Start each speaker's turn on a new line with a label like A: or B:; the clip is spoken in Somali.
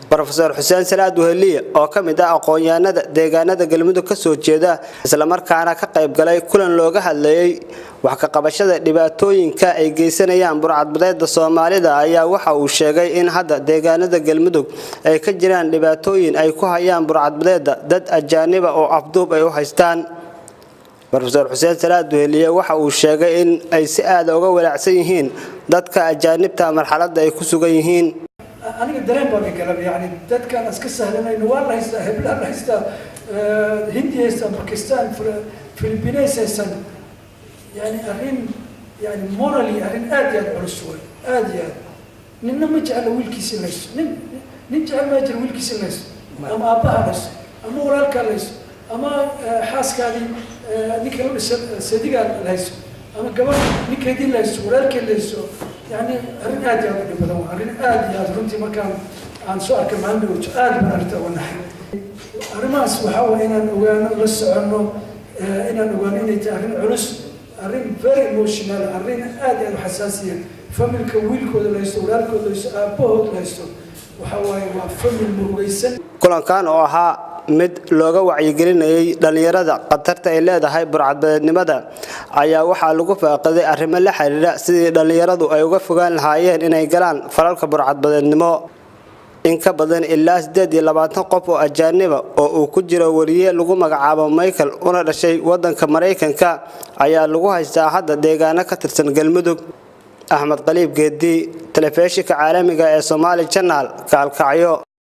A: Professor Xuseen Salaad Weheliye oo kamid ah aqoonyahanada deegaanada Galmudug ka soo jeeda isla markaana ka qayb galay kulan looga hadlayay wax ka qabashada dhibaatooyinka ay geysanayaan burcadbadeeda Soomaalida ayaa waxa uu sheegay in hadda deegaanada Galmudug ay ka jiraan dhibaatooyin ay ku hayaan burcadbadeeda dad ajaanib ah oo afduub ay u haystaan. Professor Xuseen Salaad Weheliye waxa uu sheegay in ay si aad uga walaacsan yihiin dadka ajaanibta marxaladda ay ku sugan yihiin.
B: أنا درين باقي كلام يعني دت كان أسكسه لنا إنه والله يستا هبلا يستا هندي يستا باكستان فلبنان يستا يعني أرين يعني مورالي أرين آديات برسول آديات نحن ما جعل ويلكيس الناس نجعل ما جعل ويلكيس الناس أما أباها بس أما ورال كالناس أما حاس كذي نكلم صديق الناس أما كمان نكيدين الناس ورال كالناس يعني أرين آديات بدو أرين آديات كنت مكان عن سؤال كمان دوج آد من أرتوى ونحن أرماس وحاول إن أنا لسه عنه إن أنا إني تأرين عرس أرين very emotional أرين آديات حساسية فمن كويل كود ليس ورال كود ليس أبوه ليس وحاول وفم المرويسن
A: كلن كان أوها mid looga wacyigelinayay dhalinyarada qatarta ay leedahay burcadbadeednimada ayaa waxa lagu faaqaday arrimo la xiriira sidii dhalinyaradu ay uga fogaan lahaayeen inay galaan falalka burcadbadeednimo in ka badan ilaa 28 qof oo ajaanib ah oo uu ku jiro wariye lagu magacaabo Michael una dhashay wadanka Mareykanka ayaa lagu haystaa hadda deegaano ka tirsan Galmudug. Axmed Qaliib Geedi, telefishinka caalamiga ee Somali Channel, Kalkacyo.